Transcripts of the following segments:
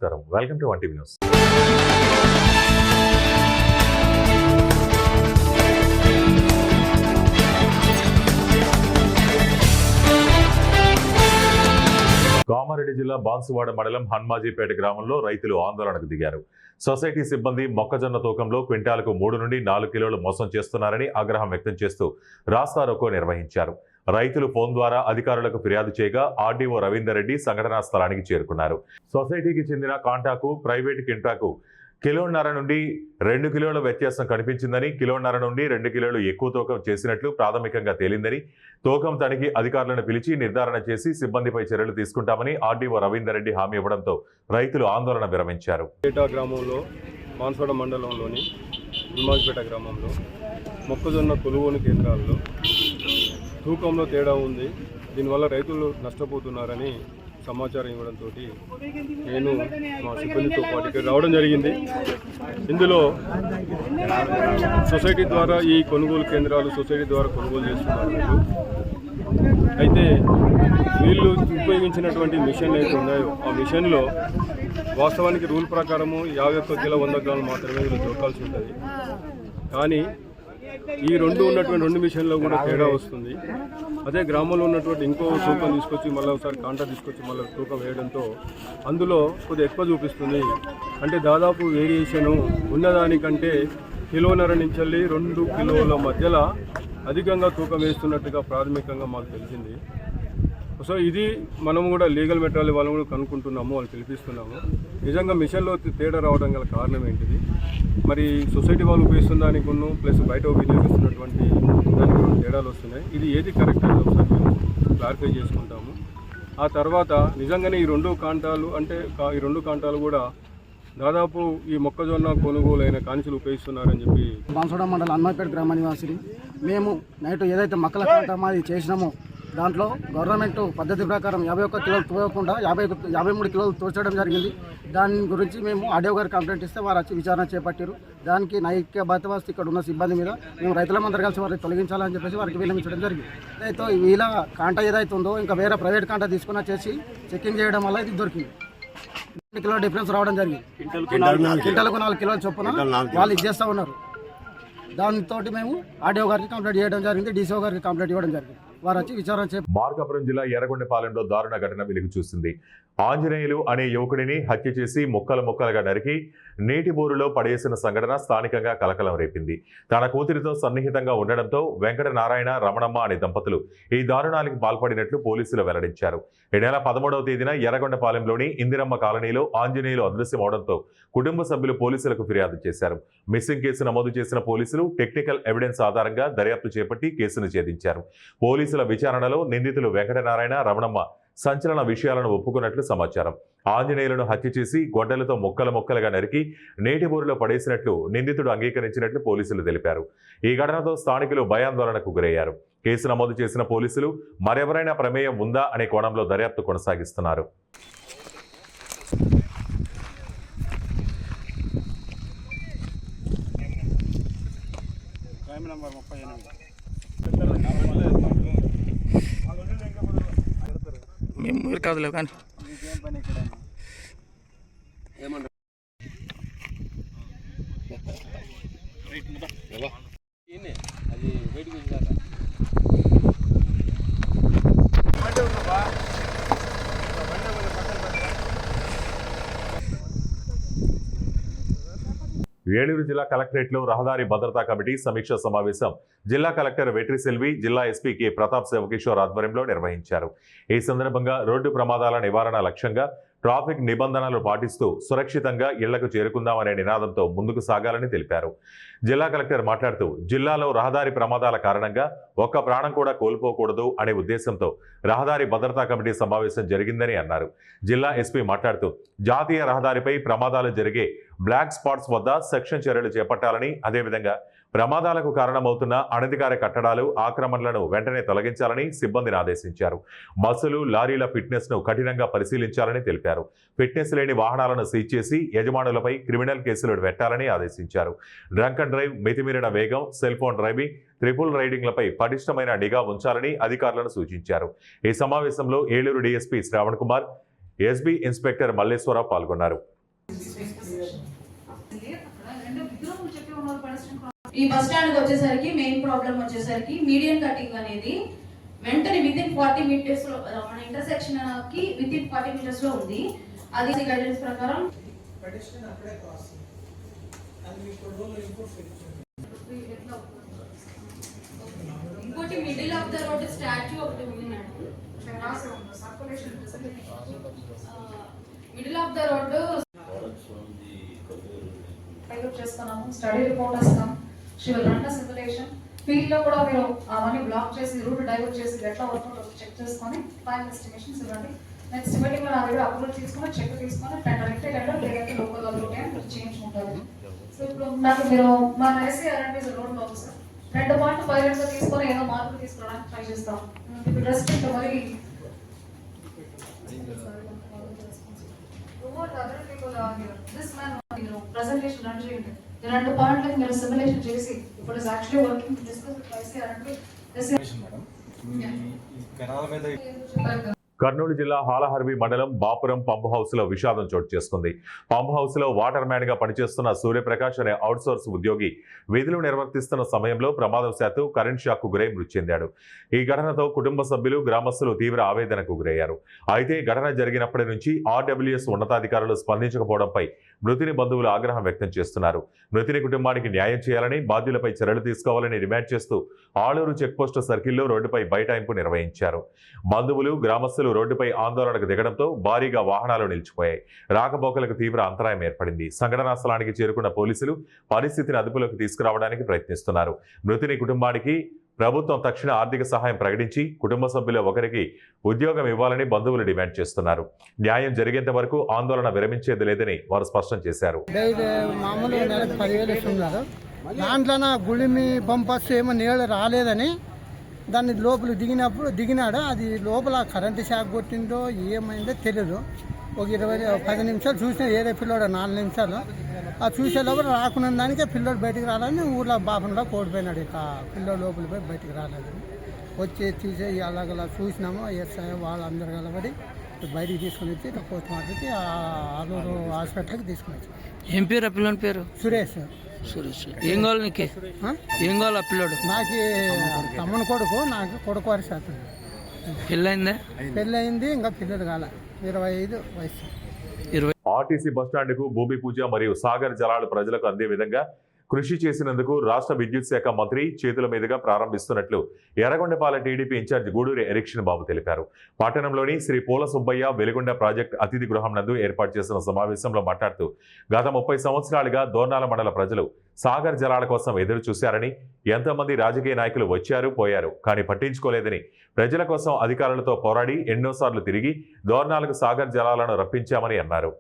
నమస్కారం. Welcome to 1TV news. Kamareddy జిల్లా బాన్సువాడ మండలం హన్మాజీపేట గ్రామంలో రైతులు ఆందోళనకు దిగారు. సొసైటీ సిబ్బంది మొక్కజొన్న తూకంలో క్వింటాలకు 3 నుండి 4 కిలోలు మోసం చేస్తున్నారని ఆగ్రహం వ్యక్తం చేస్తూ రాస్తారోకో నిర్వహించారు. రైతులు ఫోన్ ద్వారా అధికారులకు ఫిర్యాదు చేయగా ఆర్డీఓ రవీందర్ రెడ్డి సంఘటనా స్థలానికి చేరుకున్నారు. సొసైటీకి చెందిన కాంటాకు ప్రైవేటు కింటాకు కిలోన్నర నుండి 2 కిలోల వ్యత్యాసం కనిపించిందని, కిలోన్నర నుండి 2 కిలోలు ఎక్కువ తూకం చేసినట్లు ప్రాథమికంగా తేలిందని, తూకం తనిఖీ అధికారులను పిలిచి నిర్ధారణ చేసి సిబ్బందిపై చర్యలు తీసుకుంటామని ఆర్డీఓ రవీందర్ రెడ్డి హామీ ఇవ్వడంతో రైతులు ఆందోళన విరమించారు. గ్రామంలో బాన్సువాడ మండలంలోని హన్మాజీపేట గ్రామంలో మొక్కజొన్న కొనుగోలు కేంద్రాల్లో తూకంలో తేడా ఉంది, దీనివల్ల రైతులు నష్టపోతున్నారని సమాచారం ఇవ్వడంతో నేను మా సిబ్బందితో పాటు ఇక్కడ రావడం జరిగింది. ఇందులో సొసైటీ ద్వారా ఈ కొనుగోలు కేంద్రాలు సొసైటీ ద్వారా కొనుగోలు చేస్తున్నారు. అయితే వీళ్ళు ఉపయోగించినటువంటి మిషన్లు అయితే ఉన్నాయో ఆ మిషన్లో వాస్తవానికి రూల్ ప్రకారము 51 కిలో 100 గ్రాములు మాత్రమే వీళ్ళు దొరకాల్సి ఉంటుంది. కానీ ఈ ఉన్నటువంటి 2 మిషన్లో కూడా తేడా వస్తుంది. అదే గ్రామంలో ఉన్నటువంటి ఇంకో తూకం తీసుకొచ్చి మళ్ళీ ఒకసారి కాంటా తీసుకొచ్చి మళ్ళీ తూకం వేయడంతో అందులో కొద్దిగా ఎక్కువ చూపిస్తుంది. అంటే దాదాపు వేరియేషను ఉన్నదానికంటే కిలోన్నర నుంచి 2 కిలోల మధ్యలో అధికంగా తూకం వేస్తున్నట్టుగా ప్రాథమికంగా మాకు తెలిసింది. సో ఇది మనం కూడా లీగల్ మెటీరియల్ వాళ్ళని కూడా కనుక్కుంటున్నాము, వాళ్ళు పిలిపిస్తున్నాము. నిజంగా మిషన్లో తేడా రావడం గల కారణం ఏంటిది, మరి సొసైటీ వాళ్ళు ఉపయోగిస్తున్న దానికి ప్లస్ బయట వినియోగిస్తున్నటువంటి దానికి తేడాలు వస్తున్నాయి. ఇది ఏది కరెక్ట్ అని ఒకసారి మేము క్లారిఫై చేసుకుంటాము. ఆ తర్వాత నిజంగానే ఈ 2 కాంటాలు అంటే ఈ 2 కాంటాలు కూడా దాదాపు ఈ మొక్కజొన్న కొనుగోలు అయిన కాంచులు ఉపయోగిస్తున్నారని చెప్పి బాన్సువాడ మండలం హన్మాజీపేట గ్రామ నివాసిని మేము నైట్ ఏదైతే మొక్కల కాంటా మాది చేసినామో దాంట్లో గవర్నమెంట్ పద్ధతి ప్రకారం 51 కిలోలు తోయకుండా 53 కిలోలు తోచడం జరిగింది. దాని గురించి మేము ఆర్డీఓ గారికి కంప్లైంట్ ఇస్తే వారు వచ్చి విచారణ చేపట్టారు. దానికి నైతిక బాధ్యత ఇక్కడ ఉన్న సిబ్బంది మీద మేము రైతులందరూ కలిసి వారికి తొలగించాలని చెప్పేసి వారికి విన్నవించడం జరిగింది. అయితే వీళ్ళ కాంటా ఏదైతే ఉందో ఇంకా వేరే ప్రైవేట్ కాంటా తీసుకున్న చేసి చెక్కింగ్ చేయడం వల్ల ఇది దొరికింది. 2 కిలోల డిఫరెన్స్ రావడం జరిగింది. క్వింటాలకు 4 కిలోల చొప్పున వాళ్ళు ఇచ్చేస్తూ ఉన్నారు. దాంతో మేము ఆర్డీఓ గారికి కంప్లైంట్ చేయడం జరిగింది, డీసీఓ గారికి కంప్లైంట్ ఇవ్వడం జరిగింది. వారు వచ్చి విచారణ మార్కాపురం జిల్లా ఎర్రగొండపాలెంలో దారుణ ఘటన వెలుగు చూసింది. ఆంజనేయులు అనే యువకుడిని హత్య చేసి ముక్కలుగా నరికి నీటి బోరులో పడేసిన సంఘటన స్థానికంగా కలకలం రేపింది. తన కూతురితో సన్నిహితంగా ఉండడంతో వెంకట నారాయణ రమణమ్మ అనే దంపతులు ఈ దారుణానికి పాల్పడినట్లు పోలీసులు వెల్లడించారు. ఈ నెల 13వ తేదీన ఎర్రగొండపాలెంలోని ఇందిరమ్మ కాలనీలో ఆంజనేయులు అదృశ్యమవడంతో కుటుంబ సభ్యులు పోలీసులకు ఫిర్యాదు చేశారు. మిస్సింగ్ కేసు నమోదు చేసిన పోలీసులు టెక్నికల్ ఎవిడెన్స్ ఆధారంగా దర్యాప్తు చేపట్టి కేసును ఛేదించారు. పోలీసుల విచారణలో నిందితులు వెంకటనారాయణ రమణమ్మ సంచలన విషయాలను ఒప్పుకున్నట్లు సమాచారం. ఆంజనేయులను హత్య చేసి గొడ్డలతో ముక్కలుగా నరికి నీటి బోరులో పడేసినట్లు నిందితుడు అంగీకరించినట్లు పోలీసులు తెలిపారు. ఈ ఘటనతో స్థానికులు భయాందోళనకు గురయ్యారు. కేసు నమోదు చేసిన పోలీసులు మరెవరైనా ప్రమేయం ఉందా అనే కోణంలో దర్యాప్తు కొనసాగిస్తున్నారు. మేము కాదులే కానీ ఏలూరు జిల్లా కలెక్టరేట్లో రహదారి భద్రతా కమిటీ సమీక్షా సమావేశం జిల్లా కలెక్టర్ వెట్రిసెల్వి, జిల్లా ఎస్పీ కె ప్రతాప్ శివకిషోర్ ఆధ్వర్యంలో నిర్వహించారు. ఈ సందర్భంగా రోడ్డు ప్రమాదాల నివారణ లక్ష్యంగా ట్రాఫిక్ నిబంధనలు పాటిస్తూ సురక్షితంగా ఇళ్లకు చేరుకుందామనే నినాదంతో ముందుకు సాగాలని తెలిపారు. జిల్లా కలెక్టర్ మాట్లాడుతూ జిల్లాలో రహదారి ప్రమాదాల కారణంగా ఒక్క ప్రాణం కూడా కోల్పోకూడదు అనే ఉద్దేశంతో రహదారి భద్రతా కమిటీ సమావేశం జరిగిందని అన్నారు. జిల్లా ఎస్పీ మాట్లాడుతూ జాతీయ రహదారిపై ప్రమాదాలు జరిగే బ్లాక్ స్పాట్స్ వద్ద సెక్షన్ చర్యలు చేపట్టాలని, అదేవిధంగా ప్రమాదాలకు కారణమవుతున్న అనధికార కట్టడాలు, ఆక్రమణలను వెంటనే తొలగించాలని సిబ్బందిని ఆదేశించారు. బస్సులు, లారీల ఫిట్నెస్ ను కఠినంగా పరిశీలించాలని తెలిపారు. ఫిట్నెస్ లేని వాహనాలను సీజ్ చేసి యజమానులపై క్రిమినల్ కేసులు పెట్టాలని ఆదేశించారు. డ్రంక్ అండ్ డ్రైవ్, మితిమీరిన వేగం, సెల్ ఫోన్ డ్రైవింగ్, ట్రిపుల్ రైడింగ్లపై పటిష్టమైన నిఘా ఉంచాలని అధికారులను సూచించారు. ఈ సమావేశంలో Eluru DSP Shravan Kumar, SB inspector Malleswara Rao పాల్గొన్నారు. ఈ బస్ స్టాండ్ వచ్చేసరికి మెయిన్ ప్రాబ్లం వచ్చేసరికి మీడియం కటింగ్ అనేది వెంటనే వితిన్ 40 మీటర్స్ లో మన ఇంటర్సెక్షన్ కి వితిన్ 40 మీటర్స్ లో ఉంది. అది గైడెన్స్ ప్రకారం ఇంకోటి middle of the road statue ఒకటి ఉంది madam. Middle of the road చేస్తున్నాము. స్టడీ రిపోర్ట్ వస్తాం. She will run the simulation. Field లో కూడా మీరు అవన్నీ బ్లాక్ చేసి రూట్ డైవర్ట్ చేసి ఎట్లా వర్క్ చెక్ చేసుకొని ఫైనల్ ఎస్టిమేషన్స్ ఇవ్వండి. నెక్స్ట్ మీటింగ్ లో నా దగ్గర అప్రూవల్ తీసుకొని చెక్ తీసుకొని డైరెక్ట్ టెండర్ లేదంటే లోకల్ అప్రూవల్ చేంజ్ ఉంటుంది. సో ఇప్పుడు నాకు మీరు మన ఎస్సీ ఆర్ఎండ్బీస్ రోడ్ లో సార్ 2 పాయింట్ 5 తీసుకొని ఏదో మార్పులు తీసుకురావడానికి ట్రై చేస్తాం. ఇప్పుడు రెస్ట్రిక్ట్ మరి ప్రెజెంటేషన్ రన్ చేయండి. 2 పాయింట్లకు మీరు సిమ్యులేషన్ చేసి ఇప్పుడు is actually working discuss with SC R&B. Kurnool జిల్లా హాలహర్వి మండలం బాపురం పంప్ హౌస్ లో విషాదం చోటు చేసుకుంది. పంప్ హౌస్ లో వాటర్ మ్యాన్ గా పనిచేస్తున్న సూర్యప్రకాష్ అనే అవుట్సోర్స్ ఉద్యోగి విధులు నిర్వర్తిస్తున్న సమయంలో ప్రమాదవశాత్తు కరెంట్ షాక్ కు గురై మృతి చెందాడు. ఈ ఘటనతో కుటుంబ సభ్యులు గ్రామస్తులు తీవ్ర ఆవేదనకు గురయ్యారు. అయితే ఘటన జరిగినప్పటి నుంచి ఆర్డబ్ల్యూఎస్ ఉన్నతాధికారులు స్పందించకపోవడంపై మృతిని బంధువులు ఆగ్రహం వ్యక్తం చేస్తున్నారు. మృతిని కుటుంబానికి న్యాయం చేయాలని, బాధ్యులపై చర్యలు తీసుకోవాలని డిమాండ్ చేస్తూ ఆలూరు చెక్పోస్టు సర్కిల్లో రోడ్డుపై బైఠాయింపు నిర్వహించారు. బంధువులు గ్రామస్తులు రోడ్డుపై ఆందోళనకు దిగడంతో భారీగా వాహనాలు నిలిచిపోయాయి. రాకపోకలకు తీవ్ర అంతరాయం ఏర్పడింది. సంఘటనా స్థలానికి చేరుకున్న పోలీసులు పరిస్థితిని అదుపులోకి తీసుకురావడానికి ప్రయత్నిస్తున్నారు. మృతుని కుటుంబానికి ప్రభుత్వం తక్షణ ఆర్థిక సహాయం ప్రకటించి కుటుంబ సభ్యుల ఒకరికి ఉద్యోగం ఇవ్వాలని బంధువులు డిమాండ్ చేస్తున్నారు. న్యాయం జరిగేంత వరకు ఆందోళన విరమించేది లేదని వారు స్పష్టం చేశారు. మామూలు నెలకు 10,000 ఇస్తున్నారు. దాంట్లో గుళిమి పంపస్ ఏమో నీళ్ళు రాలేదని దాన్ని లోపల దిగినాడు. అది లోపల కరెంటు షాక్ కొట్టిందో ఏమైందో తెలియదు. ఒక 10 నిమిషాలు చూసిన ఏదో పిల్లోడు 4 నిమిషాలు ఆ చూసే లోపల రాకున్న దానికే పిల్లోడు బయటికి రాలని ఊర్లో బాపంలో కోడిపోయినాడు. ఇక పిల్లోడు లోపల పోయి బయటికి రాలేదని వచ్చి తీసే అలాగలా చూసినాము. ఎస్ఐ వాళ్ళందరూ కలబడి బయటికి తీసుకుని వచ్చి పోస్ట్ మార్టంకి ఆలూరు హాస్పిటల్కి తీసుకుని వచ్చి. ఏం పేరు ఆ పిల్లోని పేరు? సురేష్. ఏం కావాలి నీకే? ఏం కావాలి ఆ పిల్లోడు? నాకు తమ్ముని కొడుకు, నాకు కొడుకు వారి శాతం. పెళ్ళైందా? పెళ్ళయింది, ఇంకా పిల్లలు కాల. 25 వయసు. ఆర్టీసీ బస్టాండ్కు భూమి పూజ మరియు సాగర్ జలాలు ప్రజలకు అందే విధంగా కృషి చేసినందుకు రాష్ట్ర విద్యుత్ శాఖ మంత్రి చేతుల మీదుగా ప్రారంభిస్తున్నట్లు ఎర్రగొండపాలె టీడీపీ ఇన్ఛార్జ్ గూడూరి ఎరిక్షన్ బాబు తెలిపారు. పట్టణంలోని శ్రీ పూల సుబ్బయ్య వెలుగొండ ప్రాజెక్ట్ అతిథి గృహం నందు ఏర్పాటు చేసిన సమావేశంలో మాట్లాడుతూ గత 30 సంవత్సరాలుగా దోర్నాల మండల ప్రజలు సాగర్ జలాల కోసం ఎదురు చూశారని, ఎంతోమంది రాజకీయ నాయకులు వచ్చారు పోయారు కానీ పట్టించుకోలేదని, ప్రజల కోసం అధికారులతో పోరాడి ఎన్నోసార్లు తిరిగి దోర్నాలకు సాగర్ జలాలను రప్పించామని అన్నారు.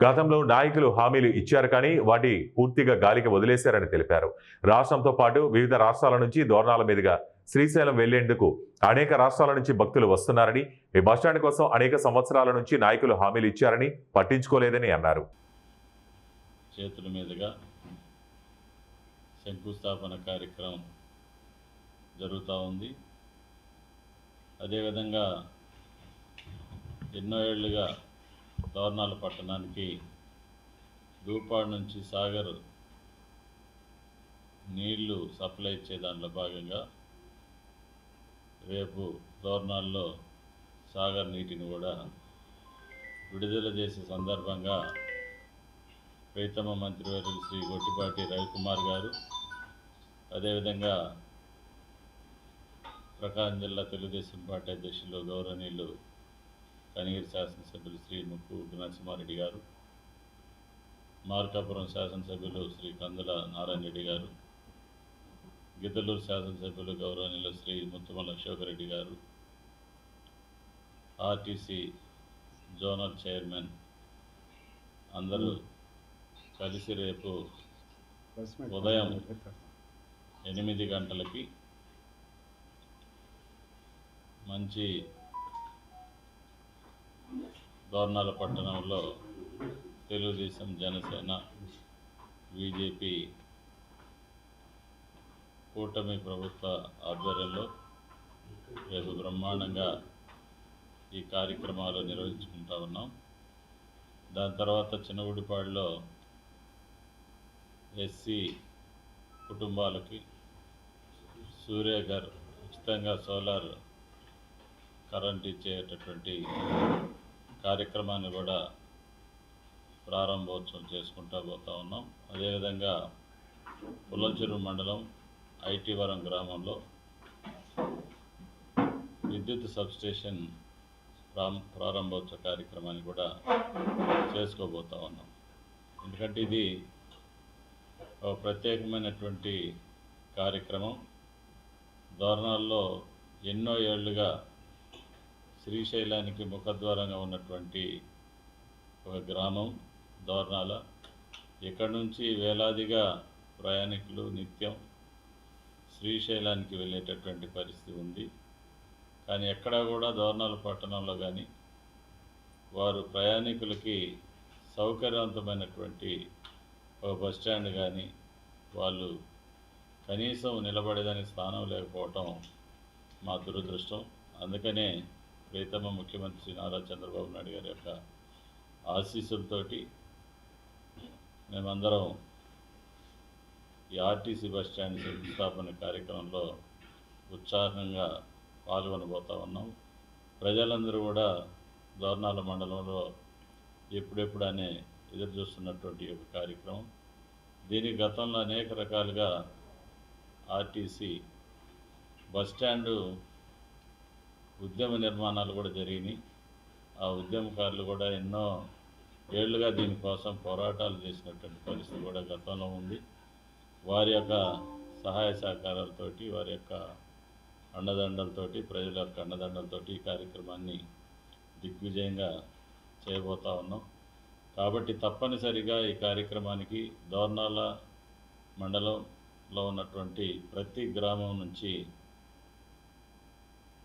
గతంలో నాయకులు హామీలు ఇచ్చారు కానీ వాటి పూర్తిగా గాలికి వదిలేశారని తెలిపారు. రాష్ట్రంతో పాటు వివిధ రాష్ట్రాల నుంచి దోర్నాల మీదుగా శ్రీశైలం వెళ్లేందుకు అనేక రాష్ట్రాల నుంచి భక్తులు వస్తున్నారని, ఈ బస్టాండ్ కోసం అనేక సంవత్సరాల నుంచి నాయకులు హామీలు ఇచ్చారని పట్టించుకోలేదని అన్నారు. చేతుల మీదుగా శంకుస్థాపన కార్యక్రమం జరుగుతూ ఉంది. అదేవిధంగా ఎన్నో ఏళ్లుగా దోర్నాల పట్టణానికి దూపాడు నుంచి సాగర్ నీళ్లు సప్లై ఇచ్చే దాంట్లో భాగంగా రేపు దోర్నాల్లో సాగర్ నీటిని కూడా విడుదల చేసే సందర్భంగా ప్రీతమ మంత్రివర్యులు శ్రీ గొట్టిపాటి రవికుమార్ గారు, అదేవిధంగా ప్రకాశం జిల్లా తెలుగుదేశం పార్టీ అధ్యక్షులు గౌరవనీయులు కనిగిరి శాసనసభ్యులు శ్రీ ముక్కు నరసింహారెడ్డి గారు, మార్కాపురం శాసనసభ్యులు శ్రీ కందుల నారాయణ రెడ్డి గారు, గిద్దలూరు శాసనసభ్యులు గౌరవనీయులు శ్రీ ముత్తుమల అశోకరెడ్డి గారు, ఆర్టీసీ జోనల్ చైర్మన్ అందరూ కలిసి రేపు ఉదయం 8 గంటలకి మంచి దోర్నాల పట్టణంలో తెలుగుదేశం, జనసేన, బీజేపీ కూటమి ప్రభుత్వ ఆధ్వర్యంలో రేపు బ్రహ్మాండంగా ఈ కార్యక్రమాలు నిర్వహించుకుంటా ఉన్నాం. దాని తర్వాత చిన్నగుడిపాడులో ఎస్సీ కుటుంబాలకి సూర్యఘర్ ఉచితంగా సోలార్ కరెంట్ ఇచ్చేటటువంటి కార్యక్రమాన్ని కూడా ప్రారంభోత్సవం చేసుకుంటూ పోతా ఉన్నాం. అదేవిధంగా పుల్లచెరువు మండలం ఐటీవరం గ్రామంలో విద్యుత్ సబ్స్టేషన్ ప్రారంభోత్సవ కార్యక్రమాన్ని కూడా చేసుకోబోతా ఉన్నాం. ఎందుకంటే ఇది ఒక ప్రత్యేకమైనటువంటి కార్యక్రమం. దోర్నాల్లో ఎన్నో ఏళ్లుగా శ్రీశైలానికి ముఖద్వారంగా ఉన్నటువంటి ఒక గ్రామం దోర్నాల. ఇక్కడి నుంచి వేలాదిగా ప్రయాణికులు నిత్యం శ్రీశైలానికి వెళ్ళేటటువంటి పరిస్థితి ఉంది. కానీ ఎక్కడా కూడా దోర్నాల పట్టణంలో కానీ వారు ప్రయాణికులకి సౌకర్యవంతమైనటువంటి ఒక బస్ స్టాండ్ కానీ వాళ్ళు కనీసం నిలబడేదానికి స్థానం లేకపోవటం మా దురదృష్టం. అందుకనే ప్రీతమ ముఖ్యమంత్రి నారా చంద్రబాబు నాయుడు గారి యొక్క ఆశీస్సులతోటి మేమందరం ఈ ఆర్టీసీ బస్ స్టాండ్ శంకుస్థాపన కార్యక్రమంలో ఉత్సాహంగా పాల్గొనబోతా ఉన్నాం. ప్రజలందరూ కూడా దోర్నాల మండలంలో ఎప్పుడెప్పుడనే ఎదురు చూస్తున్నటువంటి ఒక కార్యక్రమం. దీనికి గతంలో అనేక రకాలుగా ఆర్టీసీ బస్ స్టాండు ఉద్యమ నిర్మాణాలు కూడా జరిగినాయి. ఆ ఉద్యమకారులు కూడా ఎన్నో ఏళ్లుగా దీనికోసం పోరాటాలు చేసినటువంటి పరిస్థితి కూడా గతంలో ఉంది. వారి యొక్క సహాయ సహకారాలతోటి, వారి యొక్క అండదండలతోటి, ప్రజల యొక్క అండదండలతోటి ఈ కార్యక్రమాన్ని దిగ్విజయంగా చేయబోతా ఉన్నాం. కాబట్టి తప్పనిసరిగా ఈ కార్యక్రమానికి దోర్నాల మండలంలో ఉన్నటువంటి ప్రతి గ్రామం నుంచి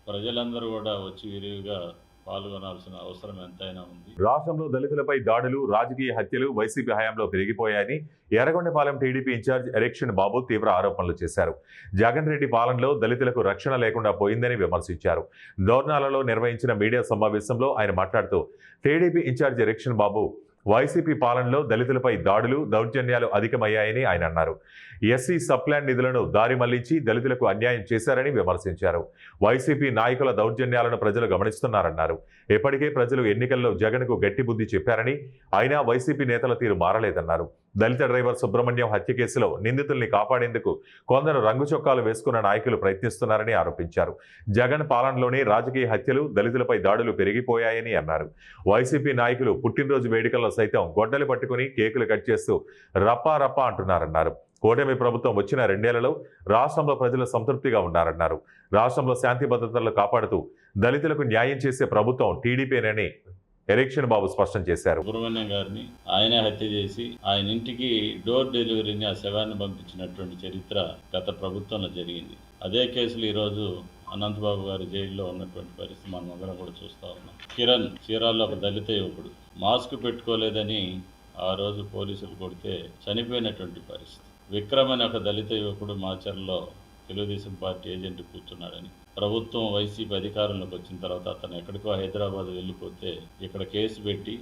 ప్రజలందరూ కూడా వచ్చి విరివిగా పాల్గొనాల్సిన అవసరం ఎంతైనా ఉంది. రాష్ట్రంలో దళితులపై దాడులు, రాజకీయ హత్యలు వైసీపీ హయాంలో పెరిగిపోయాయని ఎర్రగొండపాలెం టీడీపీ ఇన్ఛార్జ్ ఎలక్షన్ బాబు తీవ్ర ఆరోపణలు చేశారు. జగన్ రెడ్డి పాలనలో దళితులకు రక్షణ లేకుండా పోయిందని విమర్శించారు. దోర్నాలలో నిర్వహించిన మీడియా సమావేశంలో ఆయన మాట్లాడుతూ టీడీపీ ఇన్ఛార్జ్ ఎలక్షన్ బాబు వైసీపీ పాలనలో దళితులపై దాడులు, దౌర్జన్యాలు అధికమయ్యాయని ఆయన అన్నారు. ఎస్సీ సబ్ప్లాన్ నిధులను దారి మళ్లించి దళితులకు అన్యాయం చేశారని విమర్శించారు. వైసీపీ నాయకుల దౌర్జన్యాలను ప్రజలు గమనిస్తున్నారన్నారు. ఇప్పటికే ప్రజలు ఎన్నికల్లో జగన్కు గట్టి బుద్ధి చెప్పారని, అయినా వైసీపీ నేతల తీరు మారలేదన్నారు. దళిత డ్రైవర్ సుబ్రహ్మణ్యం హత్య కేసులో నిందితుల్ని కాపాడేందుకు కొందరు రంగు చొక్కాలు వేసుకున్న నాయకులు ప్రయత్నిస్తున్నారని ఆరోపించారు. జగన్ పాలనలోనే రాజకీయ హత్యలు, దళితులపై దాడులు పెరిగిపోయాయని అన్నారు. వైసీపీ నాయకులు పుట్టినరోజు వేడుకల్లో సైతం గొడ్డలు పట్టుకుని కేకులు కట్ చేస్తూ రప్పా రప్పా అంటున్నారన్నారు. కూటమి ప్రభుత్వం వచ్చిన 2 ఏళ్లలో రాష్ట్రంలో ప్రజలు సంతృప్తిగా ఉన్నారన్నారు. రాష్ట్రంలో శాంతి భద్రతలు కాపాడుతూ దళితులకు న్యాయం చేసే ప్రభుత్వం టీడీపీనని ఎలక్షన్ బాబు స్పష్టం చేశారు. సుబ్రహ్మణ్యం గారిని ఆయనే హత్య చేసి ఆయన ఇంటికి డోర్ డెలివరీని ఆ శవాన్ని పంపించినటువంటి చరిత్ర గత ప్రభుత్వంలో జరిగింది. అదే కేసులు ఈరోజు అనంతబాబు గారి జైల్లో ఉన్నటువంటి పరిస్థితి మనం అందరం కూడా చూస్తూ ఉన్నాం. కిరణ్ చీరాల్లో ఒక దళిత యువకుడు మాస్క్ పెట్టుకోలేదని ఆ రోజు పోలీసులు కొడితే చనిపోయినటువంటి పరిస్థితి. విక్రమ్ అనే ఒక దళిత యువకుడు మాచర్లో తెలుగుదేశం పార్టీ ఏజెంట్ కూర్చున్నాడని ప్రభుత్వం వైసీపీ అధికారంలోకి వచ్చిన తర్వాత అతను ఎక్కడికో హైదరాబాద్ వెళ్ళిపోతే ఇక్కడ కేసు పెట్టి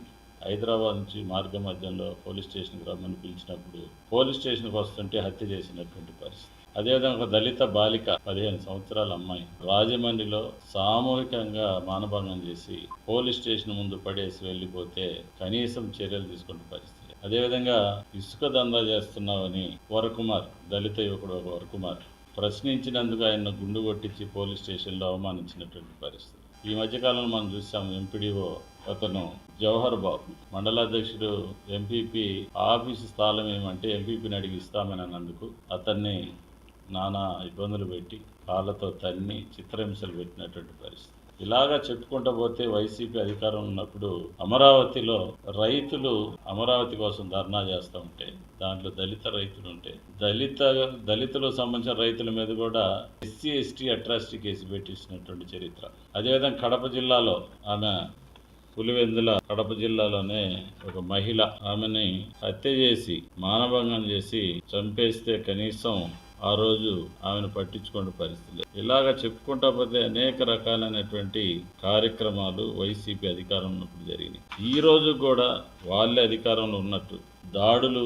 హైదరాబాద్ నుంచి మార్గ మధ్యంలో పోలీస్ స్టేషన్కి రమ్మని పిలిచినప్పుడు పోలీస్ స్టేషన్కి వస్తుంటే హత్య చేసినటువంటి పరిస్థితి. అదేవిధంగా ఒక దళిత బాలిక 15 సంవత్సరాల అమ్మాయి రాజమండ్రిలో సామూహికంగా మానభంగం చేసి పోలీస్ స్టేషన్ ముందు పడేసి వెళ్ళిపోతే కనీసం చర్యలు తీసుకునే పరిస్థితి. అదేవిధంగా ఇసుక దందా చేస్తున్నామని వరకుమార్, దళిత యువకుడు వరకుమార్ ప్రశ్నించినందుకు ఆయన గుండు కొట్టించి పోలీస్ స్టేషన్లో అవమానించినటువంటి పరిస్థితి. ఈ మధ్యకాలంలో మనం చూసాం. ఎంపీడీఓ అతను జవహర్ బాబు మండలాధ్యక్షుడు ఎంపీపీ ఆఫీసు స్థలం ఏమంటే ఎంపీపీని అడిగి ఇస్తామని అన్నందుకు అతన్ని నానా ఇబ్బందులు పెట్టి కాళ్ళతో తన్ని చిత్రహింసలు పెట్టినటువంటి పరిస్థితి. ఇలాగా చెప్పుకుంటూ పోతే వైసీపీ అధికారం ఉన్నప్పుడు అమరావతిలో రైతులు అమరావతి కోసం ధర్నా చేస్తూ ఉంటే దాంట్లో దళిత రైతులు ఉంటే దళితులకు సంబంధించిన రైతుల మీద కూడా ఎస్సీ ఎస్టీ అట్రాసిటీ కేసు పెట్టించినటువంటి చరిత్ర. అదేవిధంగా కడప జిల్లాలో ఆమె పులివెందుల కడప జిల్లాలోనే ఒక మహిళ ఆమెని హత్య చేసి మానభంగం చేసి చంపేస్తే కనీసం ఆ రోజు ఆమెను పట్టించుకునే పరిస్థితి లేదు. ఇలాగ చెప్పుకుంటా పోతే అనేక రకాలైనటువంటి కార్యక్రమాలు వైసీపీ అధికారం ఉన్నప్పుడు జరిగినాయి. ఈ రోజు కూడా వాళ్ళే అధికారంలో ఉన్నట్టు దాడులు,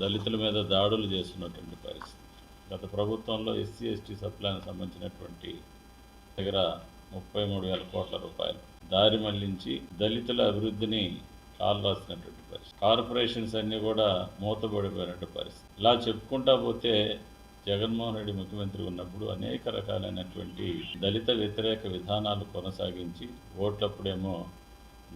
దళితుల మీద దాడులు చేస్తున్నటువంటి పరిస్థితి. గత ప్రభుత్వంలో ఎస్సీ ఎస్టీ సప్లానికి సంబంధించినటువంటి దగ్గర 33,000 కోట్ల రూపాయలు దారి మళ్లించి దళితుల అభివృద్ధిని కాలు రాసినటువంటి పరిస్థితి. కార్పొరేషన్స్ అన్నీ కూడా మూతపడిపోయినటువంటి పరిస్థితి. ఇలా చెప్పుకుంటా పోతే జగన్మోహన్ రెడ్డి ముఖ్యమంత్రి ఉన్నప్పుడు అనేక రకాలైనటువంటి దళిత వ్యతిరేక విధానాలు కొనసాగించి ఓట్లప్పుడేమో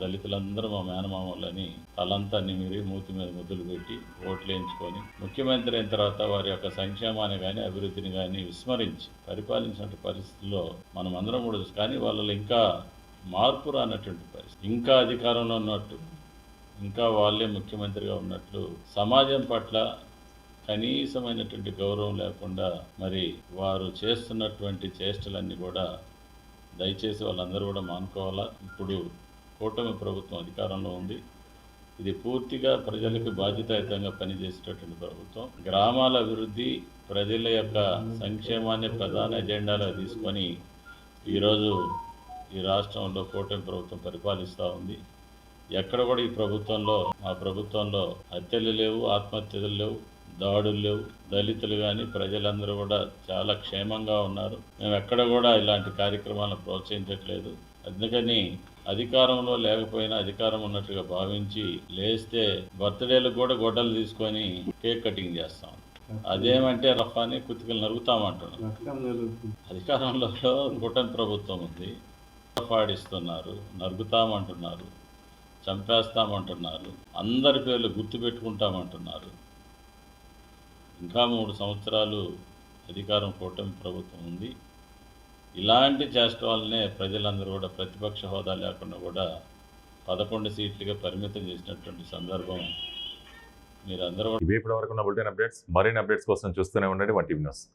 దళితులందరూ మా మేనమామలని తలంతా నిమిరి మూతి మీద ముద్దులు పెట్టి ఓట్లు వేయించుకొని ముఖ్యమంత్రి అయిన తర్వాత వారి యొక్క సంక్షేమాన్ని కానీ అభివృద్ధిని కానీ విస్మరించి పరిపాలించిన పరిస్థితుల్లో మనం అందరం కూడా కానీ వాళ్ళలో ఇంకా మార్పు రానటువంటి పరిస్థితి. ఇంకా అధికారంలో ఉన్నట్టు, ఇంకా వాళ్ళే ముఖ్యమంత్రిగా ఉన్నట్లు సమాజం పట్ల కనీసమైనటువంటి గౌరవం లేకుండా మరి వారు చేస్తున్నటువంటి చేష్టలన్నీ కూడా దయచేసి వాళ్ళందరూ కూడా మానుకోవాలా. ఇప్పుడు కూటమి ప్రభుత్వం అధికారంలో ఉంది. ఇది పూర్తిగా ప్రజలకు బాధ్యతాయుతంగా పనిచేసేటటువంటి ప్రభుత్వం. గ్రామాల అభివృద్ధి, ప్రజల యొక్క సంక్షేమాన్ని ప్రధాన ఎజెండాగా తీసుకొని ఈరోజు ఈ రాష్ట్రంలో కూటమి ప్రభుత్వం పరిపాలిస్తూ ఉంది. ఎక్కడ కూడా ఈ ప్రభుత్వంలో, మా ప్రభుత్వంలో హత్యలు లేవు, ఆత్మహత్యలు లేవు, దాడులు లేవు. దళితులు కానీ ప్రజలందరూ కూడా చాలా క్షేమంగా ఉన్నారు. మేము ఎక్కడ కూడా ఇలాంటి కార్యక్రమాలను ప్రోత్సహించట్లేదు. అందుకని అధికారంలో లేకపోయినా అధికారం ఉన్నట్టుగా భావించి లేస్తే బర్త్డేలకు కూడా గొడ్డలు తీసుకొని కేక్ కటింగ్ చేస్తాం. అదేమంటే రఫాని కుతికలు నరుగుతామంటున్నాం. అధికారంలో కూటమి ప్రభుత్వం ఉంది, పాడిస్తున్నారు, నరుగుతామంటున్నారు, చంపేస్తామంటున్నారు, అందరి పేర్లు గుర్తుపెట్టుకుంటామంటున్నారు. ఇంకా 3 సంవత్సరాలు అధికారం కూటమి ప్రభుత్వం ఉంది. ఇలాంటి చేష్ట వల్లనే ప్రజలందరూ కూడా ప్రతిపక్ష హోదా లేకుండా కూడా 11 సీట్లుగా పరిమితం చేసినటువంటి సందర్భం మీరందరూ. ఇవే ఇప్పటివరకు ఉన్న బులెటిన్ అప్డేట్స్. మరిన్ని అప్డేట్స్ కోసం చూస్తూనే ఉండండి 1 టీవీ న్యూస్.